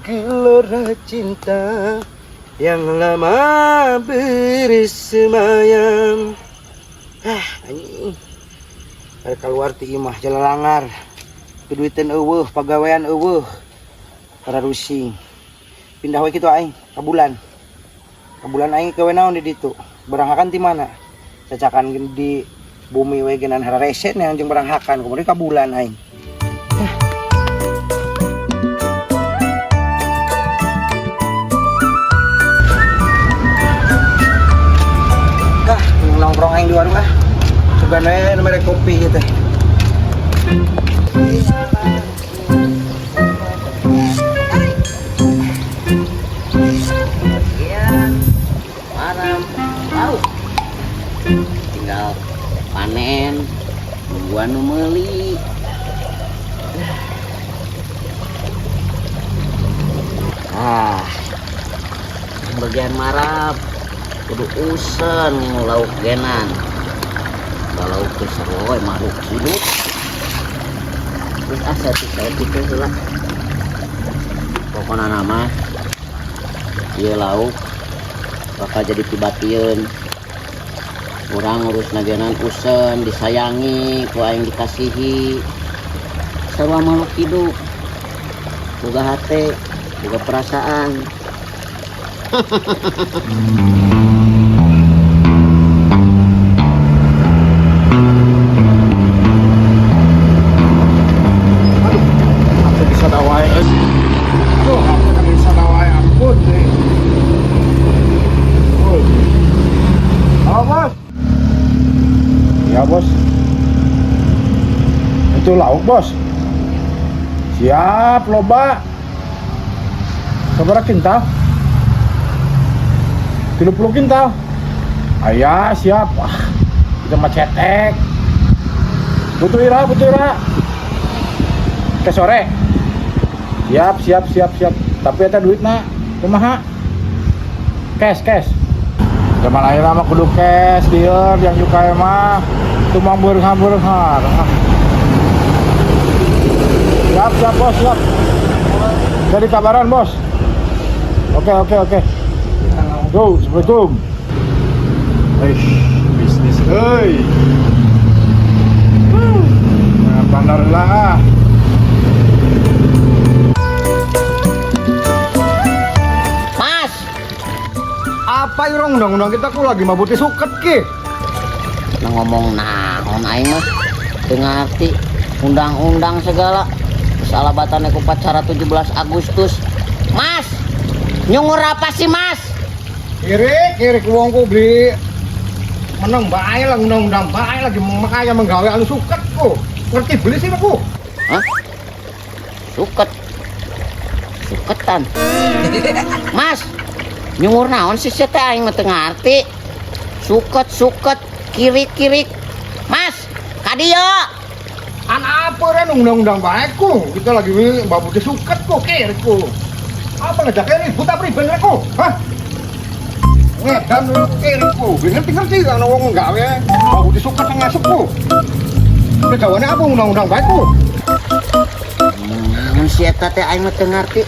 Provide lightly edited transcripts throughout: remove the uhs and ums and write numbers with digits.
gelora cinta yang lama bersemayam. Anjing. Ada keluar ti imah jalalangar. Keduitan eueuh, pagawean eueuh. Para rusing. Pindah we kitu aing ka bulan. Ka bulan aing gawe naon di ditu? Beranghakan ti mana? Cacakan di bumi we genan hararesen yang jeung beranghakan kemudian ka bulan aing. Nongkrong aing di warung ah. Coba we nu mere kopi gitu. Tinggal panen nungguan nu meuli. Bagian marap kudu usen lauk genan. Kalau ke seroy makhluk hidup terus asa saya pikir lah pokoknya nama ieu lauk bakal jadi tibatian kurang urus nagenan usen disayangi ku aing dikasihi sarua makhluk hidup boga hate boga perasaan. Ya bos, itu lauk bos. Siap loba. Sabaraha kintal? 30 kintal. Ayah siap. Kita mah cetek. Butuh ira. Ke sore. Siap. Tapi eta duitna kumaha? Cash. Zaman akhirnya mah kudu cash dieur yang juga mah tumang beureuh-beureuhan. Siap bos, siap. Jadi kabaran bos. Oke. Go, assalamualaikum. Bisnis euy. Nah, pandarlah. Apa irong undang-undang kita ku lagi mabuti suket ki. Nah ngomong naon aing mah teu ngarti undang-undang segala. Salabatan ku upacara 17 Agustus. Mas, nyungur apa sih Mas? Kiri wong ku beli meneng bae lah undang-undang bae lagi makanya menggawe anu suket ku. Ngerti beli sih aku. Hah? Suketan. Mas, nyungur naon sih teh aing mah teu ngarti. Suket kirik. Mas, ka dieu. An apa ren undang-undang bae ku. Kita lagi mabuti suket ku kiri ku. Apa ngajak ribut apa ribet ku? Hah? Ngedan kiri ku. Ngerti kan wong gawe mabuti suket ngasup ku. Kegawane apa undang-undang bae ku? Mun si eta teh aing mah teu ngarti.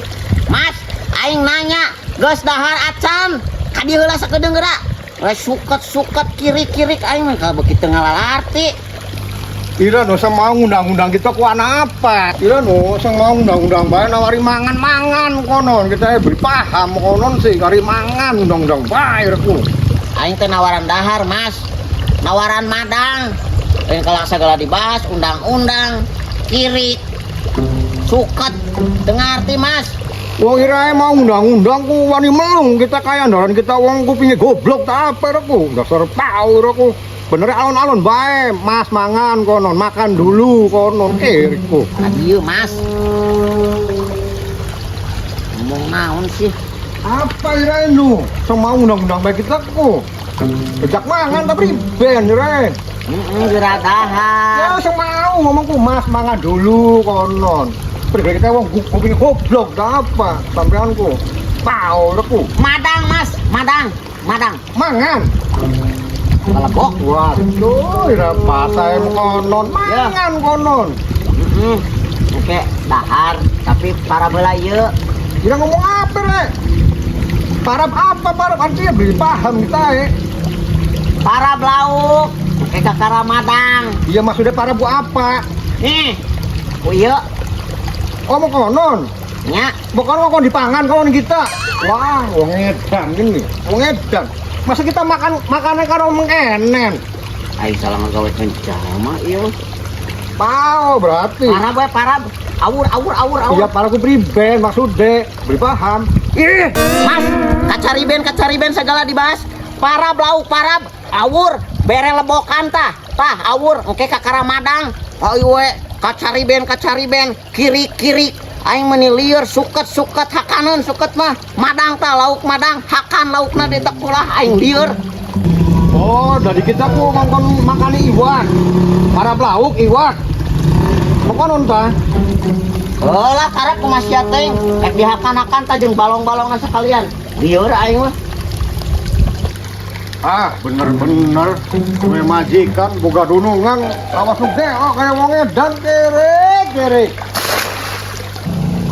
Mas, aing nanya, geus dahar acan, ka dieu heula sakedeung geura. Suket kirik aing mah ka beuki teu ngalalarti. Ira no mau undang-undang kita ku anak apa? Ira no mau undang-undang bae nawari mangan konon kita beri paham konon sih kari mangan undang-undang bae ku. Aing teh nawaran dahar, Mas. Nawaran madang. Lain kalau segala dibahas undang-undang, kirik, suket, dengarti Mas. Wong ira mau undang-undang ku wani melung kita kaya ndaran kita wong kupinge goblok ta apa ku. Dasar pau ku. Bener alon-alon bae, Mas mangan konon, makan dulu konon kiriku. Adieu Mas. Ngomong naon sih? Apa ira nu? Semua undang-undang bae kita ku. Bejak mangan tapi ben ira. Geura dahar. Ya semau ngomongku Mas mangan dulu konon. Pergi kita wong kuping goblok dah apa sampeanku. Pau reku. Madang Mas, madang. Mangan. Kalebok. Waduh, ira pasai konon, mangan konon. Oke, dahar, tapi para bela ieu Kita ngomong apa, Rek? Parab apa, parab? Artinya beli paham kita, Para lauk, kayak kakak Ramadang. Iya, maksudnya parab bu apa? Nih, kuyo, Oh, mau konon? nya, Bukan kok dipangan kawan kita. Wah, wong edan ini. Wong edan. Masa kita makannya karo mengenen? ayo salah ngagawe kencama, iyo. Pau berarti. Parab, awur. Iya, para ku priben maksudnya. Beri paham. Ih, Mas, kacariben segala dibahas. Parab lauk, parab, awur, bere lebokan tah, awur, oke kakak Ramadang. Ayo we, kacariben, kiri. Aing menilieur suket hakanan suket mah madang tah lauk madang hakan laukna di tekulah aing lieur. oh, dari kita ku makan iwak. Para lauk iwak. Mau konon ta? Heula karep kumaha teh, rek dihakan-hakan tah jeung balong-balongan sekalian. Lieur aing mah. Ah, bener-bener kue majikan boga dunungan awas nuge oh kayak wong edan kere.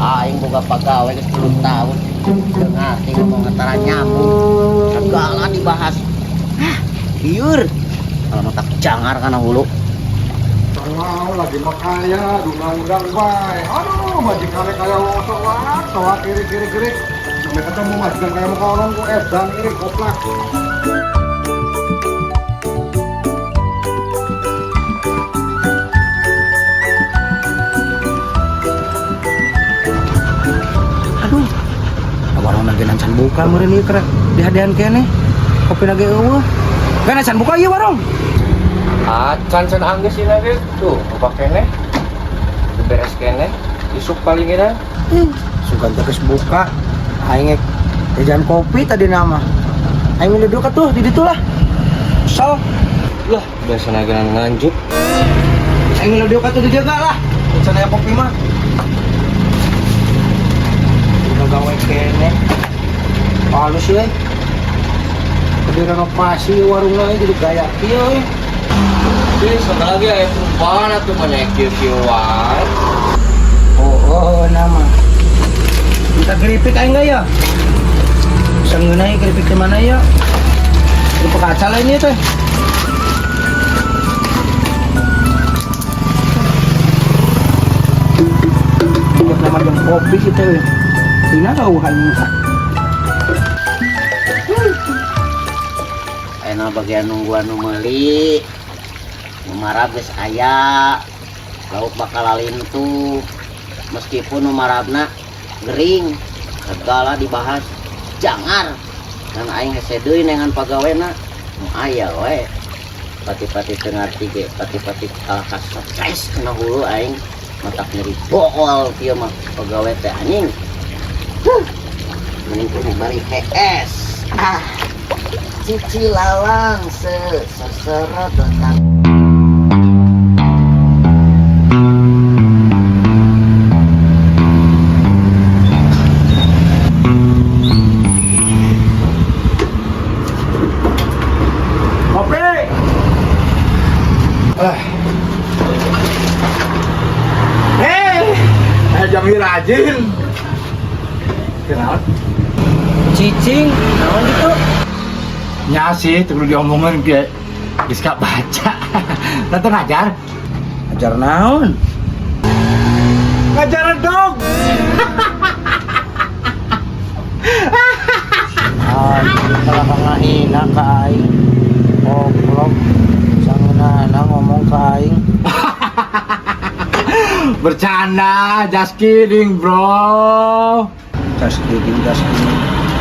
Aing boga pagawe geus 10 tahun. Dengar ting ngomong antara nyambung. Segala dibahas. Lieur. Kalau mah tak jangar kana hulu. Kalau lagi makaya dunang-dunang bae. Aduh, majikan kayak wong soak kiri. Sampai ketemu majikan kayak mau konon ku edan ini goblok. Warung lagi nancan buka meureun ieu kere dihadian kene. Kopi lagi eueuh. Kan nancan buka ieu warung. Acan can angges ini lagi tuh, apa kene? Beres kene, isuk paling ini. Sugan teh geus buka. Aing jajan kopi tadi nama. Aing minum dulu tuh di ditu lah. Sal. Lah, biasa nagenan nganjuk. Aing minum dulu tuh dijaga lah. Cenah kopi mah. Gawe kene halus ya di renovasi warung lain jadi gaya kieu Jadi sekali lagi aya perubahan atuh banyak kieu-kieu wae. oh nama kita keripik aing enggak ya bisa ngeunai keripik ke mana ya di pekaca lain ini teh buat nama jam kopi sih teh Tina tahu hanya Ena bagian nungguan nu meuli. Nu marab geus aya. Lauk bakal lalintu. Meskipun nu marabna gering, segala dibahas jangar. Dan aing hese deui nengan pagawena nu aya we. Pati-pati teu ngarti ge, pati-pati kalah ka stres kana hulu aing matak nyeri bool kieu mah pagawe teh anjing. Mending kudu bari PS. Cici lalang seseret tentang Kopi. Jamil rajin. Kenal? cicing naon gitu Nya sih, perlu diomongin ke bisa baca. Tante ngajar? ajar naon Ngajar dong. kalau ngahina ka aing goblok sangeunana ngomong ka aing Bercanda, just kidding bro. gas kidding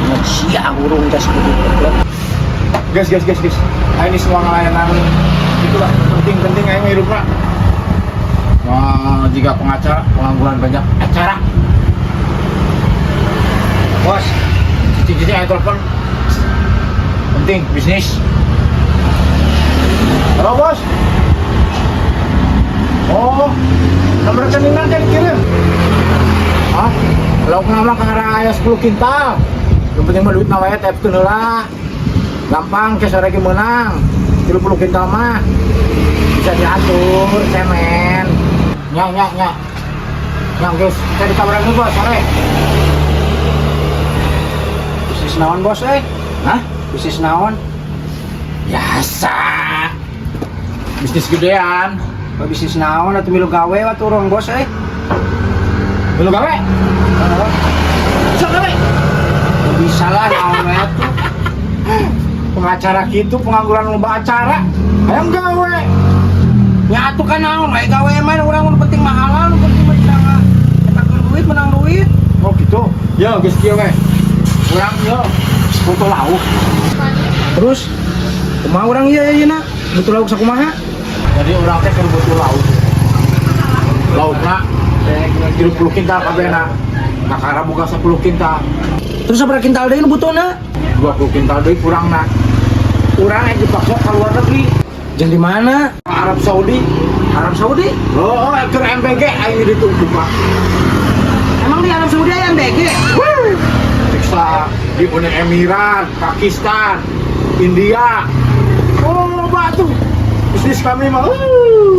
ingat sia urung gas kidding goblok Guys. Ini semua ngelayanan itulah penting aing hidup lah. Wah, jika pengacara pengangguran banyak acara. Bos, cici ayo telepon. Penting bisnis. Halo bos. Oh, nomor rekening kan kirim. Ah, lauk nama ke arah ayah 10 kintal. Yang penting mah duit nawanya tep heula. Gampang ke sore menang. 30 kintal mah bisa diatur, cemen. Nya. Yang guys, saya dikabarin dulu bos sore. Bisnis naon bos Hah? Bisnis naon? Biasa. Bisnis gedean. Bisnis naon atuh milu gawe atuh urang bos Belum gawe? Bisa gawe? Bisa lah naon we atuh. Pengacara gitu, pengangguran lomba acara. Hayang gawe. Ya atuh kan naon we gawe mah urang nu penting mahalan, nu penting mah cenah nyetakkeun duit menang duit. Oh gitu. Ya geus kieu we. Urang yo foto lauk. Terus kumaha urang ieu ayeuna? Butuh lauk sakumaha? Jadi urang teh keur butuh lauk. Laukna 30 kintal kabehna. Kakara boga 10 kintal. Terus sabaraha kintal deui nu butuhna? 20 kintal deui kurangna. Urang yang dipaksa ke luar negeri. Jeung di mana? Arab Saudi. Arab Saudi? Oh, keur MBG ayo ditutup Pak. Emang di Arab Saudi aya MBG? Bisa di Uni Emirat, Pakistan, India. Oh, batu. Bisnis kami mah.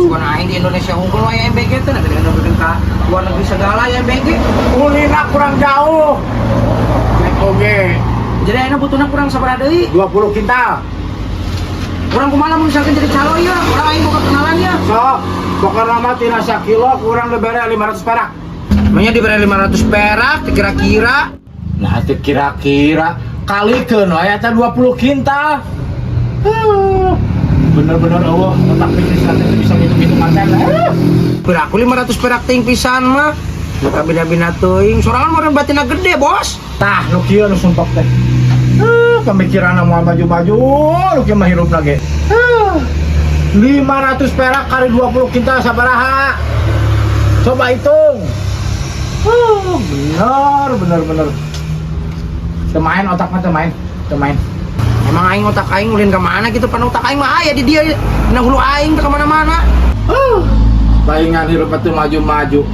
Bukan aing di Indonesia unggul aya MBG teh, negeri ka luar negeri segala aya MBG. Ulina kurang jauh. Oke, Jadi ayeuna butuhna kurang sabaraha deui? 20 kintal. Urang kumaha mun misalkan jadi calo ya, urang aing boga kenalan ya. Sok, pokoknya mah tina sakilo kurang dibere 500 perak. Namanya diberi 500 perak, kira-kira. Nah, itu kira-kira kalikeun we eta 20 kintal. Bener-bener eueuh, otak bisnis nanti bisa hitung-hitungan teh. Beraku 500 perak ting pisan mah. Muka bina-bina teuing, sorangan meureun batina gede, Bos. Tah, nu kieu nu sumpek teh. Pemikiran mau maju-maju, lu kieu mah hirup lagi. 500 perak kali 20 kintal sabaraha? Coba hitung. Bener. Temain otak mah temain. Emang aing otak aing ulin ka mana gitu, pan otak aing mah aya di dia. Dina hulu aing teh ka mana-mana. Baingan hirup teh maju-maju.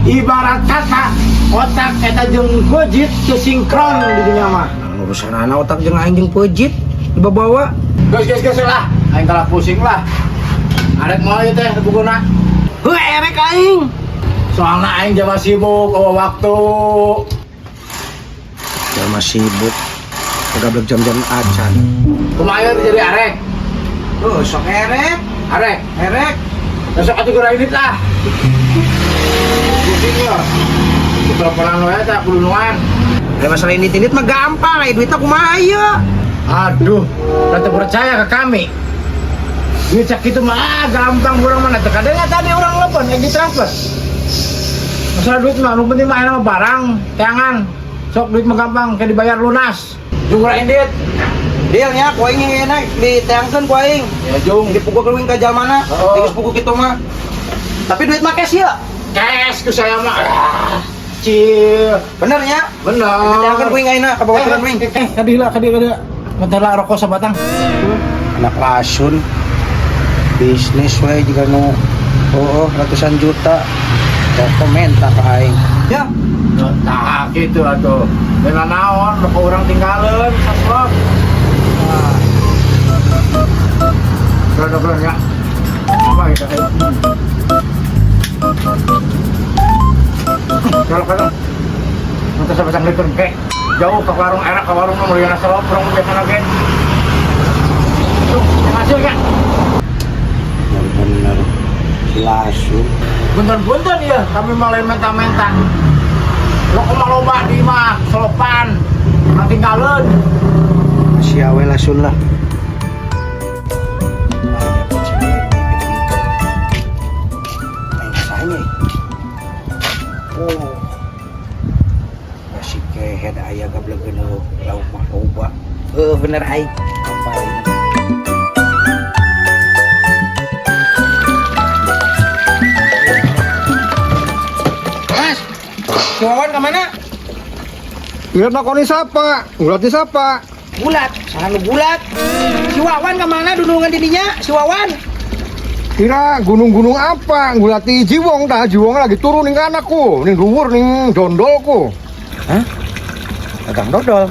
Ibarat kata otak eta jeung gojit teu sinkron di dunia mah. Urusanana otak jeung aing jeung pejit dibawa. Geus lah, aing kalah pusing lah. Arek moal ieu teh bukuna. Heuh erek aing. Soalna aing jama sibuk waktu. Jama sibuk. Udah jam-jam acan. Kumaha jadi arek? Sok erek. Arek. Besok atuh geura ini tah. Pusing ya. Teleponan wae teh kudu nuan. Ya masalah ini tinit mah gampang, aya duitna kumaha ieu? Aduh, teu percaya ke kami. Duit cak kitu mah gampang urang mah teh kadang tadi urang telepon yang ditransfer. Masalah duit mah nu penting mah aya barang, teangan. Sok duit mah gampang kayak dibayar lunas. Jumlah indit. Deal nya ku aing enak diteangkeun ku aing. Ya jung Dipukul leuwing ka jalmana, geus pugu kitu mah. Tapi duit mah cash ya. cash ku saya mah. Cil. Bener nya? Bener. Diteangkeun ku aing ayeuna ka bawah turun wing. Kadila. Bentar lah rokok sabatang. Anak lasun. Bisnis we juga nu ratusan juta. Komentar ka aing. Ya, Nah, gitu atuh. Dengan naon, rokok orang tinggalin, saslok. Keren ya. Apa kita kalau nanti saya pasang liter kek jauh ke warung enak ke warung Mulyana Salop orang biasa lagi. Tuh, hasil kek. bener lasun. Bunten-bunten ya, kami mulai menta-menta. Lo loba di mah, solopan, nanti tinggalin. Siawe lasun lah. Masih kehead ayah gablegeun lauk mah loba. Bener aing. Apa aing? Mas, si Wawan kemana? Lihat nakoni siapa? Ngulati siapa? Bulat, saha nu bulat? Si Wawan kemana dunungan dirinya? Si Wawan? Kira gunung-gunung apa? Ngulati Jiwong dah, Jiwong lagi turun ning anakku, ning dhuwur ning dondolku. Hah? Dagang dodol?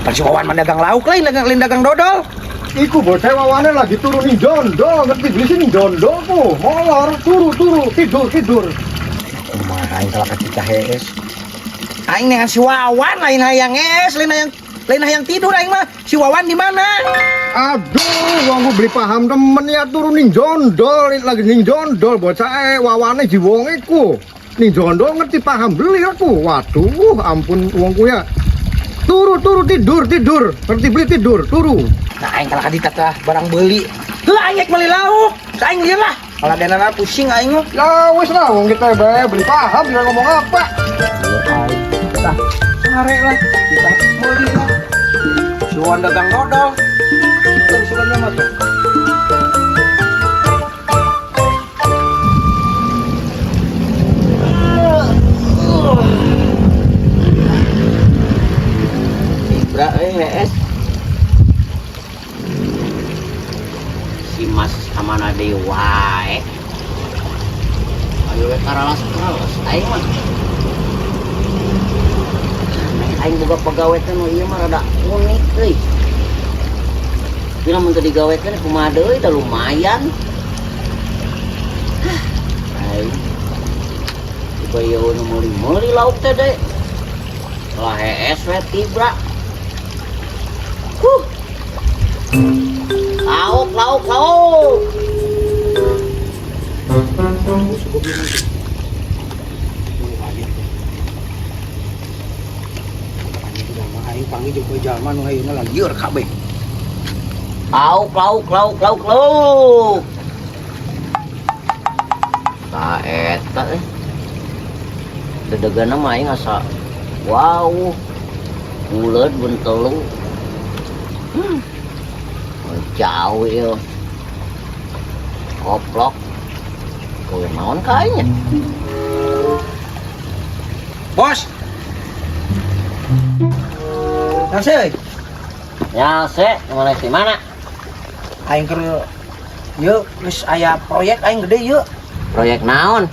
Apa si Wawan mah dagang lauk lain dagang dodol? Iku bocah wawane lagi turun ning dondol, ngerti beli sini dondolku. Molor, turu, tidur. Kumaha aing kalau kita hees. Aing dengan si Wawan lain hayang es, lain hayang Lain yang tidur aing mah. Si Wawan di mana? Aduh, wong beli paham temen ya turun ning jondol, lagi ning jondol bocah wawane jiwonge ku. Ning jondol ngerti paham beli aku. Waduh, ampun wongku ya. Turu tidur. Ngerti beli tidur, turu. Nah, aing kalah kadita tah barang beli. Heuh aing beli lauk. Aing lieu lah. Kalau denana pusing aing mah. Ya wis lah wong kita bae beli paham dia ngomong apa. Tah, sare lah. Kita beli lah. Suan dagang dodol. Terus suannya mah tuh. Ibra es. Si Mas kamana deui wae. Ayo we karalas aing mah. Aing boga pagawe teh nu ieu mah rada unik euy. Bila mun teu digawekeun kumaha deui teh lumayan. Aing dibayeueun meuli-meuli lauk teh deh. Lah hees we tibra. Lauk. Aing panggil jeung poe jalma nu hayeuna lah lieur kabeh. Lauk. Tah eta dedegana mah aing asa wow. Buleud buntelu. Jauh ya. Koplok. Kowe naon kayaknya? Bos. Nase, Ya se, mulai di mana? aing keur yeuh geus aya proyek aing gede yeuh. Proyek naon?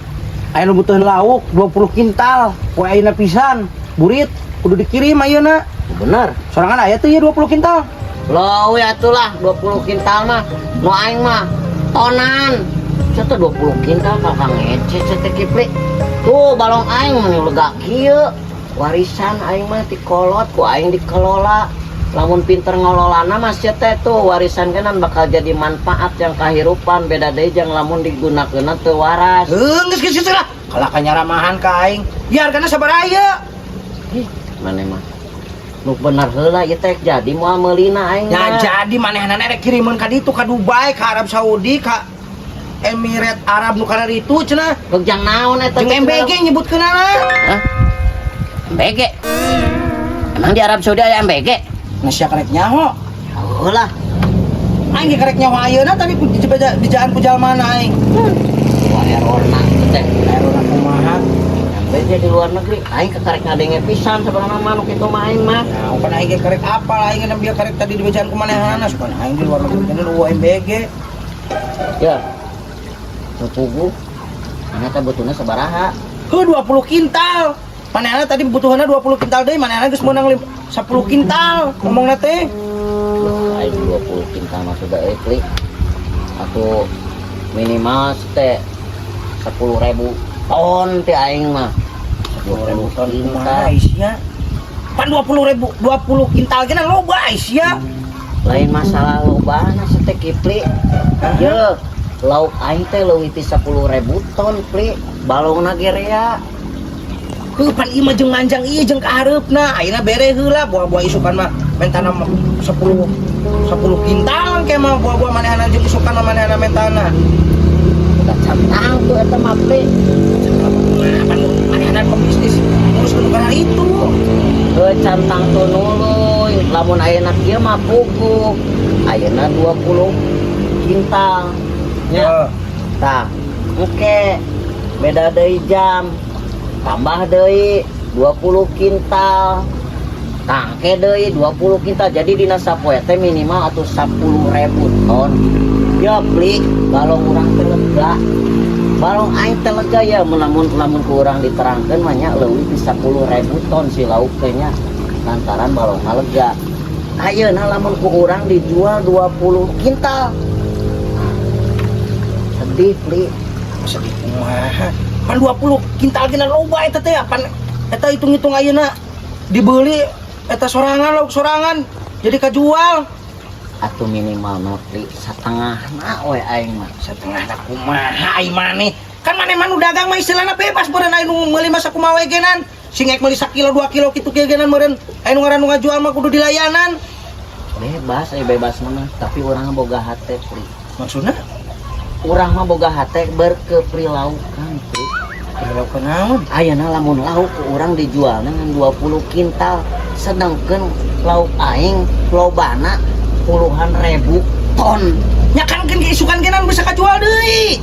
Aing butuhin lauk 20 kintal. Poe ayeuna pisan, burit kudu dikirim ayeuna. Bener. Sorangan aya teh ieu 20 kintal. Lo ya itulah 20 kintal mah. Nu aing mah tonan. Ceto 20 kintal kakang ngece cetek kipli. Tuh balong aing mah lega kieu. Warisan aing mah dikolot ku aing dikelola. Lamun pinter ngelolana mas teh tuh warisan kanan bakal jadi manfaat yang kahirupan beda deui jeung lamun digunakeun teu waras. Geus kitu lah. Kalaka nyaramahan ka aing. Biarkeun sabaraha. Ih, mana mah? Nu bener heula ieu teh jadi moal meulina aing. Ya jadi manehna rek kirimeun ka ditu ka Dubai, ka Arab Saudi, ka Emirat Arab nu kana ditu cenah. Kegjang naon eta? Jeung MBG nyebutkeunana. Hah? MBG? Emang di Arab Saudi aya MBG? Nasya karek nyaho. Heula. Aing ge karek nyaho ayeuna tapi dijaan ku jalmana aing. Wah errorna teh. Erona kumaha? MBG di luar negeri aing kekarek ngadenge pisan sabarana mah nu kitu mah aing mah. Nah, upana aing ge karek apal aing geus bieu karek tadi dibejaan ku manehna supaya aing di luar negeri teh nu MBG. Ya. Sepugu. Ana teh butuhna sabaraha? Heuh 20 kintal. Manehna tadi butuhna 20 kintal deui, manehna geus meunang 10 kintal. Ngomongna teh. Aing 20 kintal mah sudah ekli. Atau minimal teh 10.000 ton teh aing mah. 10.000 ton Kumaha kintal. isia? Pan 20 kintal gena loba isia. Lain masalah lobana teh kipli. Ye, lauk aing teh leuwih ti 10.000 ton pli. Balongna ge rea. Heuh pan ieu mah jeung manjang ieu jeung ka hareupna. Ayeuna bere heula buah-buah isukan mah mentana 10 kintal ke mah buah-buah manehna jeung isukan mah manehna mentana. Udah cantang tuh eta mah pli. Nah, pan manehna pebisnis ngurus negara itu. Cantang tuh nuluy. Lamun ayeuna kieu mah pugu. Ayeuna 20 kintal. Ya. Tah, oke. Beda deui jam. Tambah deui 20 kintal. Tangke deui 20 kintal. Jadi dina sapoe teh minimal atuh 10.000 ton. Ya beli balong urang teh lega. Balong aing teh lega ya lamun ku urang diterangkeun mah nya leuwih ti 10.000 ton si lauk teh nya. Lantaran balongna lega. Ayeuna lamun ku urang dijual 20 kintal. Sedih beli. Sedih kumaha? Pan 20 kintal gena loba eta teh pan eta hitung-hitung ayeuna dibeli eta sorangan lauk sorangan jadi kajual. Atuh minimal notri satengahna we aing mah. Setengahna kumaha ai maneh? Kan maneh mah nu dagang mah istilahna bebas meureun aya nu meuli mah sakumaha we genan. Sing ek meuli 1 kilo 2 kilo kitu ge genan meureun. Aya nu ngaran nu ngajual mah kudu dilayanan. Bebas mah tapi urang boga hate Pri. Maksudna? Urang mah boga hate berkeprilaukan Pri. Kalau kenaon? Ayeuna lamun lauk urang dijualna ngan 20 kintal sedangkeun lauk aing lobana puluhan ribu ton. Nya kan isukan genan bisa kajual deui.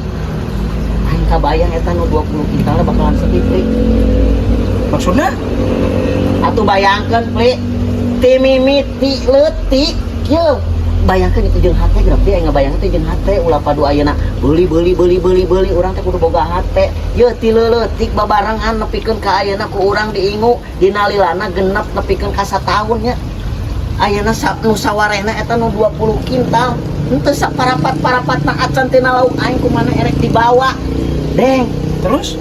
Aing kabayang eta nu 20 kintal bakalan sedih Pri. Maksudna? Atuh bayangkeun Pri, ti mimiti leutik kieu. Bayangkeun itu jeung hate geus aing ngabayangkeun teh jeung hate ulah padu ayeuna beuli urang teh kudu boga hate. Yeuh ti leutik babarengan nepikeun ka ayeuna ku urang diingu dina lilana genep nepikeun ka 1 tahun nya. Ayeuna nu sawarena eta nu 20 kintal. Henteu saparapat-parapatna acan tina lauk aing kumaha erek dibawa. Deng, Terus?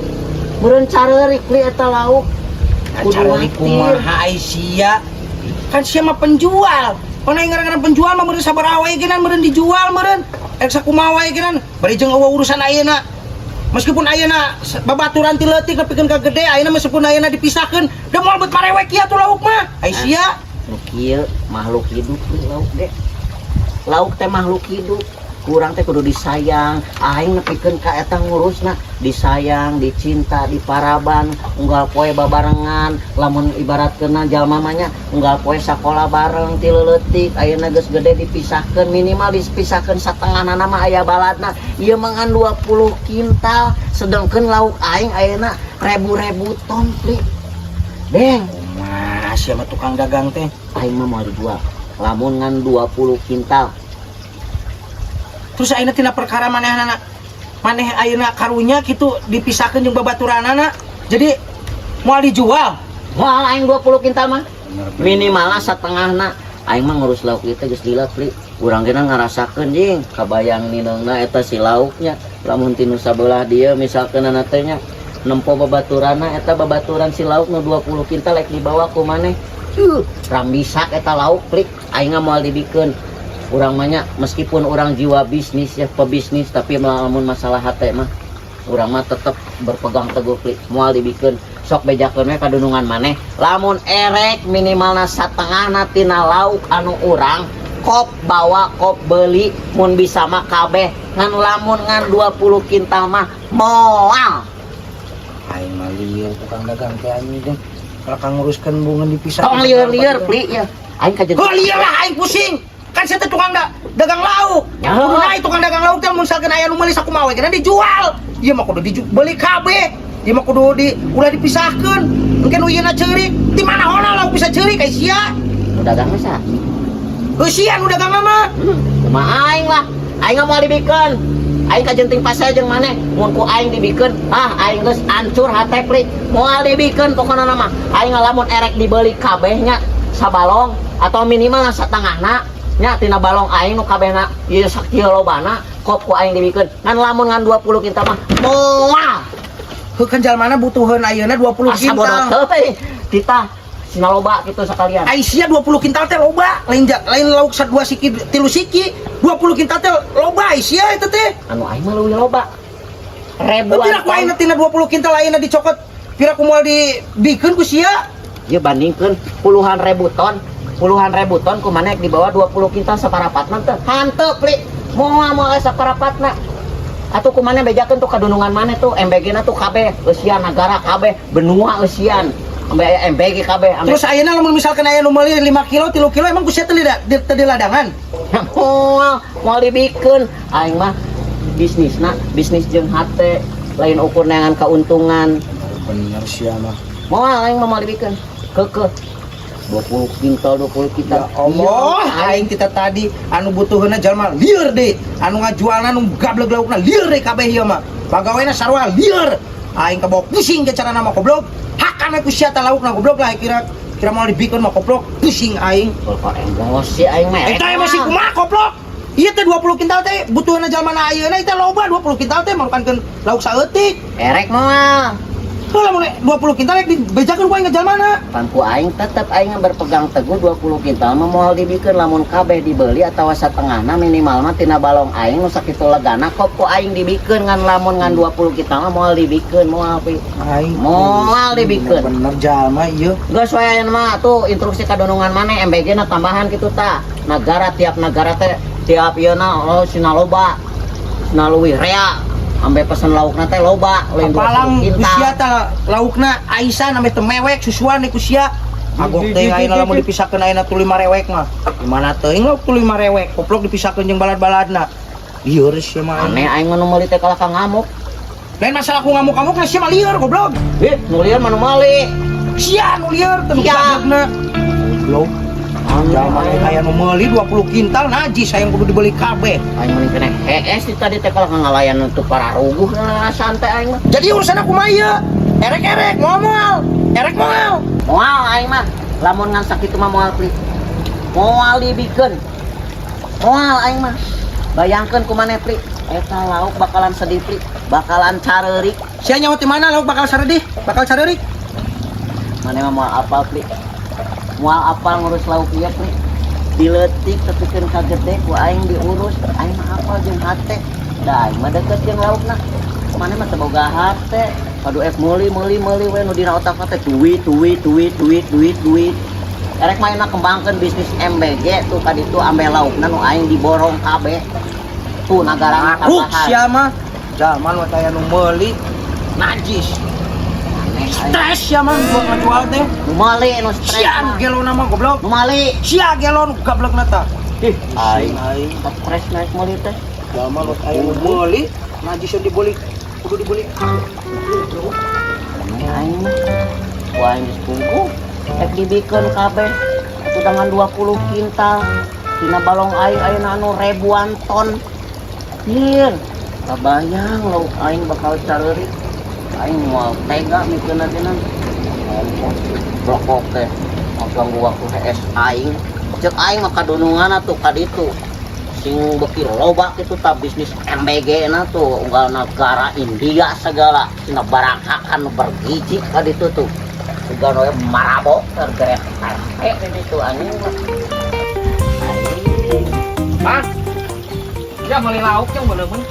meureun careurik li eta lauk. Acara kumaha ai sia? Kan sia mah penjual. Mana yang ngaran penjual mah meureun sabaraha wae genan meureun dijual meureun. Ek sakumaha wae genan bari jeung eueuh urusan ayeuna. Meskipun ayeuna babaturan ti leutik nepikeun ka gede, ayeuna meskipun ayeuna dipisahkeun, da moal beut marewek kieu atuh lauk mah. Ai sia. Nu kieu makhluk hidup nih lauk ge. Lauk teh makhluk hidup. Kurang teh kudu disayang. Aing nepikeun ka eta ngurusna, disayang, dicinta, diparaban, unggal poe babarengan. Lamun ibaratkeunna jalma mah nya unggal poe sakola bareng ti leutik. Ayeuna geus gede dipisahkeun, minimal dipisahkeun satengahna mah aya baladna. Ieu mangan 20 kintal, sedengkeun lauk aing ayeuna ribu-ribu ton Pri. Deng, Nah, sia mah tukang dagang teh. aing mah mau dijual. Lamun ngan 20 kintal. Terus ayeuna tina perkara maneh ayeuna karunya kitu dipisahkeun jeung babaturanana. Jadi moal dijual. Moal aing 20 kintal mah. Minimalna satengahna. Aing mah ngurus lauk ieu teh geus lila Pri. Urang geuna ngarasakeun jeung kabayang nineungna eta si lauknya. Lamun tinu sabelah dieu misalkeun teh nya nempo babaturanna eta babaturan si lauk nu 20 kintal rek dibawa ku maneh. Rambisak eta lauk Pri. Aing mah moal dibikeun. Urang mah nya meskipun urang jiwa bisnis ya pebisnis tapi lamun masalah hate mah urang mah tetep berpegang teguh Pri. Moal dibikeun sok bejakeun we kadunungan maneh. Lamun erek minimalna satengahna tina lauk anu urang kop bawa kop beuli mun bisa mah kabeh ngan lamun ngan 20 kintal mah moal. Aing mah lieur tukang dagang teh anjing teh. Kalau kang nguruskeun bungan dipisah. Tong lieur-lieur Pri ya. Aing kajen. Oh lieur lah aing pusing. Kan saya teh tukang dagang lauk. Ya. Kudu naik tukang dagang lauk teh mun misalkeun aya nu meuli sakumaha we kana dijual. Ieu mah kudu beli kabeh. Ieu mah kudu ulah dipisahkeun. Engke nu ieuna ceurik, di mana hona lauk bisa ceurik ai sia? Nu dagang mah sa. Heuh sia nu dagang mah. Kumaha aing lah. Aing mah moal dibikeun. Aing kajenting pasea jeung maneh. Mun ku aing dibikeun, aing geus hancur hate Pri. Moal dibikeun pokona mah. Aing lamun erek dibeli kabehnya sabalong atau minimal satengahna nya tina balong aing nu kabehna ieu sakieu lobana kop ku aing dibikeun. Ngan lamun ngan 20 kintal mah moal. Heuh kan jalmana butuheun ayeuna 20 Asa bodoh kintal. teh kita sina loba kitu sakalian. Ai sia 20 kintal teh loba. Lain lauk 2 siki 3 siki. 20 kintal teh loba ai sia eta teh. Anu aing mah leuwih loba. Ribuan. Pira ku ayeuna tina 20 kintal ayeuna dicokot. Pira ku moal dibikeun ku sia? Ieu bandingkeun puluhan ribu ton ku maneh dibawa 20 kintal saparapatna teh. Hanteu Pri. Moal saparapatna. Atuh ku maneh bejakeun tuh kadunungan maneh tuh MBG-na tuh kabeh eusian negara kabeh benua eusian. Ambe aya MBG kabeh. Terus ayeuna lamun misalkan aya nu meuli 5 kilo 3 kilo emang ku sia teh di ladangan. Moal dibikeun aing mah bisnis jeung hate lain ukur neangan kauntungan. Bener sia mah. Moal aing mah moal dibikeun. Keukeuh 20 kintal. Ya Allah, aing kita tadi anu butuheuna jalma lieur deh. Anu ngajualna nu gablek laukna lieur deh kabeh ieu mah. Pagaweina sarua lieur. Aing kabawa pusing ke carana mah goblok. Hakana ku sia teh laukna goblok lah kira mau dibikeun mah goblok. Pusing aing. Kok emosi aing mah. Eta emosi kumaha goblok? Ieu teh 20 kintal teh butuheuna jalmana ayeuna eta loba 20 kintal teh marukankeun lauk saeutik. Erek moal. Kalau mau 20 kintal dibejakeun ku aing ngejal mana? Pangku aing tetep aing berpegang teguh 20 kintal mah moal dibikeun lamun kabeh dibeli atawa satengahna minimal mah tina balong aing nu sakitu legana kop ku aing dibikeun ngan lamun ngan 20 kintal mah moal dibikeun moal pi. Aing Moal dibikeun. bener jalma ieu. Geus wae mah tuh instruksi kadonongan maneh MBG na tambahan kitu tah. Negara tiap negara teh tiap ieu na sina loba. Sina leuwih rea. Ambe pesen laukna teh loba lain 20 Palang kintal. kusia tah laukna aisan ame teu mewek susuan di kusia. Agok teh ayeuna lamun dipisahkeun ayeuna tu 5 rewek mah. Di mana teuing lauk tu 5 rewek, koplok dipisahkeun jeung balad-baladna. Lieur sia mah. Aneh aing nu meuli teh kalah ka ngamuk. Lain masalah ku ngamuk-ngamuk na sia mah lieur goblok. Nu lieur mah nu meuli. Sia nu lieur teu Sia. sabagna. Goblok. Jalma aya nu meuli 20 kintal najis hayang kudu dibeli kabeh. Aing meuning keneh hees di tadi teh kalah ngalayan untuk para ruguh na santai aing mah. Jadi urusan aku mah ieu. Erek-erek moal. Erek moal. Moal aing mah lamun ngan sakitu mah moal pri. Moal dibikeun. Moal aing mah. Bayangkeun kumaneh pri, eta lauk bakalan sedih pri, bakalan careurik. Sia nyawa di mana lauk bakal saredih? Bakal saredih. Maneh mah moal apal pri. Moal apal ngurus lauk ieu pri. Diletik tepikeun ka gede ku aing diurus, aing mah apal jeung hate. Da aing mah deukeut jeung laukna. Maneh mah teu boga hate. Padu meuli we nu dina otak teh duit. Erek mah enak kembangkeun bisnis MBG tuh ka ditu ambe laukna nu aing diborong kabeh. Tuh nagara tambahan. Sia mah jalma nu aya nu meuli najis. Stres sia mah buat ngajual teh. Nu meuli nu stres. Sia nu gelo nama goblok. Nu meuli. Sia gelo nu gablekna tah. Aing stres naik meuli teh. Jalma nu aya nu meuli najis yang dibeli kudu dibeli. Aing mah ku aing geus pungku. Ek dibikeun kabeh dengan 20 kintal. Dina balong aing ayeuna anu ribuan ton. Hier, kabayang lauk aing bakal careurik. Aing moal tega mikeunna teh nan. Blokok teh langsung gua ku HS aing. Ceuk aing mah kadunungan atuh ka ditu. Sing beki loba kitu tah bisnis MBG na tuh unggal negara India segala cina barakakan bergizi ka ditu tuh. Segala we marabo tergerek di ditu anjing mah. Bang. Ya beli lauk jeung beuleum.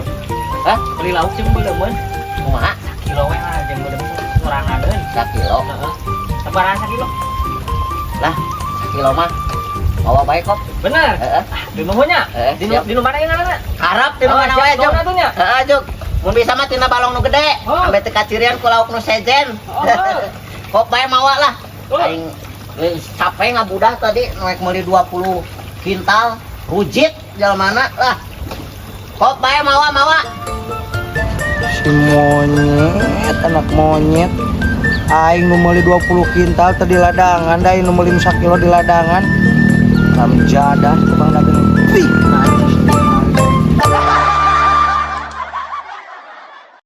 Hah? Beli lauk jeung beuleum. Kumaha? Kilo we mah jeung beuleum soranganeun. 1 kilo. Heeh. Sabaran sakilo. Lah, 1 kilo mah bawa baik kok. Bener. Heeh. Di nuhunnya. Siap. Di nu mana yang ngaranna? Harap di mana wae Juk. Heeh Juk. Mun bisa mah tina balong nu gede. Oh. Ambe teh kacirian ku lauk nu sejen. Oh. Kok bae mawa lah. Oh. Aing capek ngabudah tadi naik meuli 20 kintal rujit jalmana lah. Kok bae mawa. Si monyet, anak monyet. Aing nu meuli 20 kintal tadi ladangan, da aing nu meuli 1 kilo di ladangan. Kam jadah tukang dagang. Wih,